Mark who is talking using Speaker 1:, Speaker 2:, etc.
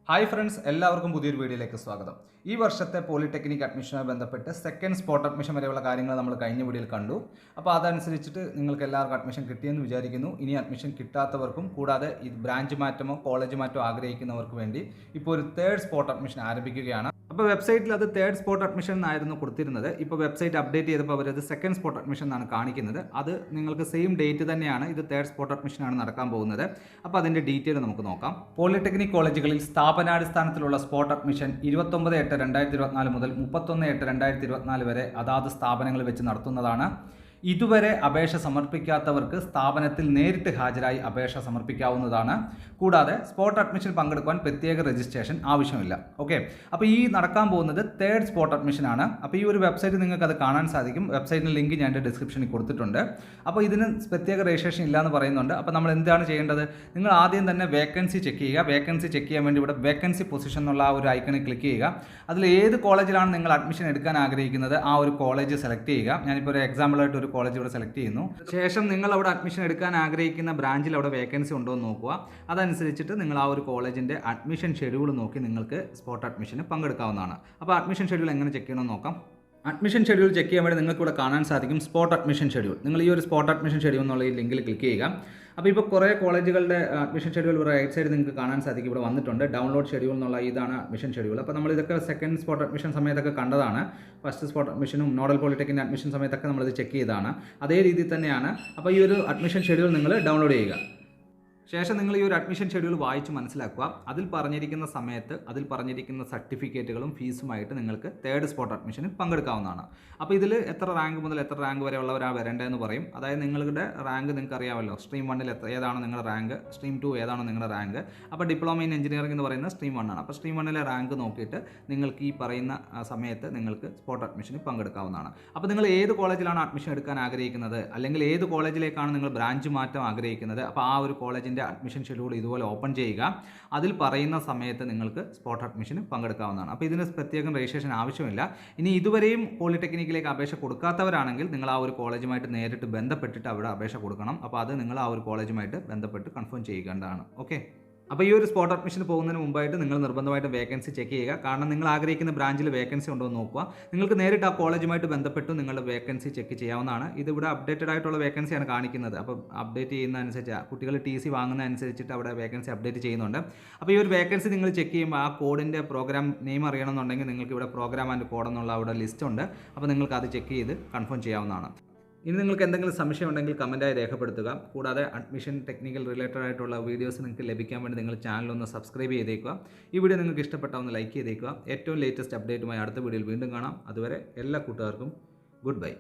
Speaker 1: Hi friends, എല്ലാവർക്കും പുതിയൊരു വീഡിയോയിലേക്ക് സ്വാഗതം. ഈ വർഷത്തെ പോളിടെക്നിക് അഡ്മിഷനുമായി ബന്ധപ്പെട്ട് സെക്കൻഡ് സ്പോട്ട് അഡ്മിഷൻ വരെയുള്ള കാര്യങ്ങൾ നമ്മൾ കഴിഞ്ഞ വീഡിയോയിൽ കണ്ടു. അപ്പോൾ അതനുസരിച്ചിട്ട് നിങ്ങൾക്ക് എല്ലാവർക്കും അഡ്മിഷൻ കിട്ടിയെന്ന് വിചാരിക്കുന്നു. ഇനി അഡ്മിഷൻ കിട്ടാത്തവർക്കും കൂടാതെ ഈ ബ്രാഞ്ച് മാറ്റമോ കോളേജ് മാറ്റമോ ആഗ്രഹിക്കുന്നവർക്ക് വേണ്ടി ഇപ്പോൾ ഒരു തേർഡ് സ്പോട്ട് അഡ്മിഷൻ ആരംഭിക്കുകയാണ്. അപ്പോൾ വെബ്സൈറ്റിൽ അത് തേർഡ് സ്പോട്ട് അഡ്മിഷൻ എന്നായിരുന്നു കൊടുത്തിരുന്നത്. ഇപ്പോൾ വെബ്സൈറ്റ് അപ്ഡേറ്റ് ചെയ്തപ്പോൾ അവരത് സെക്കൻഡ് സ്പോട്ട് അഡ്മിഷൻ എന്നാണ് കാണിക്കുന്നത്. അത് നിങ്ങൾക്ക് സെയിം ഡേറ്റ് തന്നെയാണ്, ഇത് തേർഡ് സ്പോട്ട് അഡ്മിഷനാണ് നടക്കാൻ പോകുന്നത്. അപ്പോൾ അതിൻ്റെ ഡീറ്റെയിൽ നമുക്ക് നോക്കാം. പോളിടെക്നിക് കോളേജുകളിൽ സ്ഥാപനാടിസ്ഥാനത്തിലുള്ള സ്പോട്ട് അഡ്മിഷൻ 29/8/2024 മുതൽ 31/8/2024 വരെ അതാത് സ്ഥാപനങ്ങളിൽ വെച്ച് നടത്തുന്നതാണ്. ഇതുവരെ അപേക്ഷ സമർപ്പിക്കാത്തവർക്ക് സ്ഥാപനത്തിൽ നേരിട്ട് ഹാജരായി അപേക്ഷ സമർപ്പിക്കാവുന്നതാണ്. കൂടാതെ സ്പോട്ട് അഡ്മിഷൻ പങ്കെടുക്കുവാൻ പ്രത്യേക രജിസ്ട്രേഷൻ ആവശ്യമില്ല. ഓക്കെ, അപ്പോൾ ഈ നടക്കാൻ പോകുന്നത് തേർഡ് സ്പോട്ട് അഡ്മിഷനാണ്. അപ്പോൾ ഈ ഒരു വെബ്സൈറ്റ് നിങ്ങൾക്ക് അത് കാണാൻ സാധിക്കും. വെബ്സൈറ്റിൻ്റെ ലിങ്ക് ഞാൻ എൻ്റെ ഡിസ്ക്രിപ്ഷനിൽ കൊടുത്തിട്ടുണ്ട്. അപ്പോൾ ഇതിന് പ്രത്യേക രജിസ്ട്രേഷൻ ഇല്ലയെന്ന് പറയുന്നുണ്ട്. അപ്പോൾ നമ്മൾ എന്താണ് ചെയ്യേണ്ടത്? നിങ്ങൾ ആദ്യം തന്നെ വേക്കൻസി ചെക്ക് ചെയ്യുക. വേക്കൻസി ചെക്ക് ചെയ്യാൻ വേണ്ടി ഇവിടെ വേക്കൻസി പൊസിഷൻ എന്നുള്ള ആ ഒരു ഐക്കണിൽ ക്ലിക്ക് ചെയ്യുക. അതിൽ ഏത് കോളേജിലാണ് നിങ്ങൾ അഡ്മിഷൻ എടുക്കാൻ ആഗ്രഹിക്കുന്നത് ആ ഒരു കോളേജ് സെലക്ട് ചെയ്യുക. ഞാനിപ്പോൾ ഒരു എക്സാമ്പിളായിട്ട് ഒരു കോളേജ് ഇവിടെ സെലക്ട് ചെയ്യുന്നു. ശേഷം നിങ്ങൾ അവിടെ അഡ്മിഷൻ എടുക്കാൻ ആഗ്രഹിക്കുന്ന ബ്രാഞ്ചിൽ അവിടെ വേക്കൻസി ഉണ്ടോ എന്ന് നോക്കുക. അതനുസരിച്ചിട്ട് നിങ്ങൾ ആ ഒരു കോളേജിൻ്റെ അഡ്മിഷൻ ഷെഡ്യൂൾ നോക്കി നിങ്ങൾക്ക് സ്പോട്ട് അഡ്മിഷന് പങ്കെടുക്കാവുന്നതാണ്. അപ്പോൾ അഡ്മിഷൻ ഷെഡ്യൂൾ എങ്ങനെ ചെക്ക് ചെയ്യണമെന്ന് നോക്കാം. അഡ്മിഷൻ ഷെഡ്യൂൾ ചെക്ക് ചെയ്യാൻ വേണ്ടി നിങ്ങൾക്ക് ഇവിടെ കാണാൻ സാധിക്കും സ്പോട്ട് അഡ്മിഷൻ ഷെഡ്യൂൾ. നിങ്ങൾ ഈ ഒരു സ്പോട്ട് അഡ്മിഷൻ ഷെഡ്യൂൾ എന്നുള്ള ഈ ലിങ്കിൽ ക്ലിക്ക് ചെയ്യുക. അപ്പോൾ ഇപ്പോൾ കുറേ കോളേജുകളുടെ അഡ്മിഷൻ ഷെഡ്യൂൾ ഇവിടെ റൈറ്റ് സൈഡ് നിങ്ങൾക്ക് കാണാൻ സാധിക്കും. ഇവിടെ വന്നിട്ടുണ്ട് ഡൗൺലോഡ് ഷെഡ്യൂൾ എന്നുള്ള ഇതാണ് അഡ്മിഷൻ ഷെഡ്യൂൾ. അപ്പോൾ നമ്മൾ ഇതൊക്കെ സെക്കൻഡ് സ്പോട്ട് അഡ്മിഷൻ സമയത്തൊക്കെ കണ്ടതാണ്. ഫസ്റ്റ് സ്പോട്ട് അഡ്മിഷനും നോഡൽ പോളിടെക്നിക് അഡ്മിഷൻ സമയത്തൊക്കെ നമ്മളിത് ചെക്ക് ചെയ്തതാണ്. അതേ രീതിയിൽ തന്നെയാണ്. അപ്പോൾ ഈ ഒരു അഡ്മിഷൻ ഷെഡ്യൂൾ നിങ്ങൾ ഡൗൺലോഡ് ചെയ്യുക. ശേഷം നിങ്ങൾ ഈ ഒരു അഡ്മിഷൻ ഷെഡ്യൂൾ വായിച്ച് മനസ്സിലാക്കുക. അതിൽ പറഞ്ഞിരിക്കുന്ന സമയത്ത് അതിൽ പറഞ്ഞിരിക്കുന്ന സർട്ടിഫിക്കറ്റുകളും ഫീസുമായിട്ട് നിങ്ങൾക്ക് തേർഡ് സ്പോട്ട് അഡ്മിഷനിൽ പങ്കെടുക്കാവുന്നതാണ്. അപ്പോൾ ഇതിൽ എത്ര റാങ്ക് മുതൽ എത്ര റാങ്ക് വരെ ഉള്ളവരാണ് വരേണ്ടതെന്ന് പറയും. അതായത് നിങ്ങളുടെ റാങ്ക് നിങ്ങൾക്ക് അറിയാമല്ലോ. സ്ട്രീം 1 ഏതാണ് നിങ്ങളുടെ റാങ്ക്, സ്ട്രീം 2 ഏതാണ് നിങ്ങളുടെ റാങ്ക്. അപ്പോൾ ഡിപ്ലോമ ഇൻ എഞ്ചിനീയറിംഗ് എന്ന് പറയുന്നത് സ്ട്രീം 1 ആണ്. അപ്പോൾ സ്ട്രീം 1 റാങ്ക് നോക്കിയിട്ട് നിങ്ങൾക്ക് ഈ പറയുന്ന സമയത്ത് നിങ്ങൾക്ക് സ്പോട്ട് അഡ്മിഷനിൽ പങ്കെടുക്കാവുന്നതാണ്. അപ്പോൾ നിങ്ങൾ ഏത് കോളേജിലാണ് അഡ്മിഷൻ എടുക്കാൻ ആഗ്രഹിക്കുന്നത്, അല്ലെങ്കിൽ ഏത് കോളേജിലേക്കാണ് നിങ്ങൾ ബ്രാഞ്ച് മാറ്റം ആഗ്രഹിക്കുന്നത്, അപ്പോൾ ആ ഒരു കോളേജിൻ്റെ അഡ്മിഷൻ ഷെഡ്യൂൾ ഇതുപോലെ ഓപ്പൺ ചെയ്യുക. അതിൽ പറയുന്ന സമയത്ത് നിങ്ങൾക്ക് സ്പോട്ട് അഡ്മിഷന് പങ്കെടുക്കാവുന്നതാണ്. അപ്പോൾ ഇതിന് പ്രത്യേകം രജിസ്ട്രേഷൻ ആവശ്യമില്ല. ഇനി ഇതുവരെയും പോളിടെക്നിക്കിലേക്ക് അപേക്ഷ കൊടുക്കാത്തവരാണെങ്കിൽ നിങ്ങൾ ആ ഒരു കോളേജുമായിട്ട് നേരിട്ട് ബന്ധപ്പെട്ടിട്ട് അവിടെ അപേക്ഷ കൊടുക്കണം. അപ്പോൾ അത് നിങ്ങൾ ആ ഒരു കോളേജുമായിട്ട് ബന്ധപ്പെട്ട് കൺഫേം ചെയ്യേണ്ടതാണ്. ഓക്കെ, അപ്പോൾ ഈ ഒരു സ്പോട്ട് അഡ്മിഷന് പോകുന്നതിന് മുമ്പായിട്ട് നിങ്ങൾ നിർബന്ധമായിട്ടും വേക്കൻസി ചെക്ക് ചെയ്യുക. കാരണം നിങ്ങൾ ആഗ്രഹിക്കുന്ന ബ്രാഞ്ചിൽ വേക്കൻസി ഉണ്ടോ എന്ന് നോക്കുക. നിങ്ങൾക്ക് നേരിട്ട് ആ കോളേജുമായിട്ട് ബന്ധപ്പെട്ട് നിങ്ങളുടെ വേക്കൻസി ചെക്ക് ചെയ്യാവുന്നതാണ്. ഇതിവിടെ അപ്ഡേറ്റഡ് ആയിട്ടുള്ള വേക്കൻസിയാണ് കാണിക്കുന്നത്. അപ്പോൾ അപ്ഡേറ്റ് ചെയ്യുന്ന അനുസരിച്ച് കുട്ടികൾ TC വാങ്ങുന്ന അനുസരിച്ചിട്ട് അവിടെ വേക്കൻസി അപ്ഡേറ്റ് ചെയ്യുന്നുണ്ട്. അപ്പോൾ ഈ ഒരു വേക്കൻസി നിങ്ങൾ ചെക്ക് ചെയ്യുമ്പോൾ ആ കോഡിൻ്റെ പ്രോഗ്രാം നെയിം അറിയണമെന്നുണ്ടെങ്കിൽ നിങ്ങൾക്ക് ഇവിടെ പ്രോഗ്രാം ആൻഡ് കോഡ് എന്നുള്ള അവിടെ ലിസ്റ്റ് ഉണ്ട്. അപ്പോൾ നിങ്ങൾക്ക് അത് ചെക്ക് ചെയ്ത് കൺഫേം ചെയ്യാവുന്നതാണ്. ഇനി നിങ്ങൾക്ക് എന്തെങ്കിലും സംശയം ഉണ്ടെങ്കിൽ കമൻറ്റായി രേഖപ്പെടുത്തുക. കൂടാതെ അഡ്മിഷൻ ടെക്നിക്കൽ റിലേറ്റഡ് ആയിട്ടുള്ള വീഡിയോസ് നിങ്ങൾക്ക് ലഭിക്കാൻ വേണ്ടി നിങ്ങൾ ചാനലൊന്ന് സബ്സ്ക്രൈബ് ചെയ്തേക്കുക. ഈ വീഡിയോ നിങ്ങൾക്ക് ഇഷ്ടപ്പെട്ടാൽ ഒന്ന് ലൈക്ക് ചെയ്തേക്കുക. ഏറ്റവും ലേറ്റസ്റ്റ് അപ്ഡേറ്റുമായി അടുത്ത വീഡിയോയിൽ വീണ്ടും കാണാം. അതുവരെ എല്ലാ കൂട്ടുകാർക്കും ഗുഡ് ബൈ.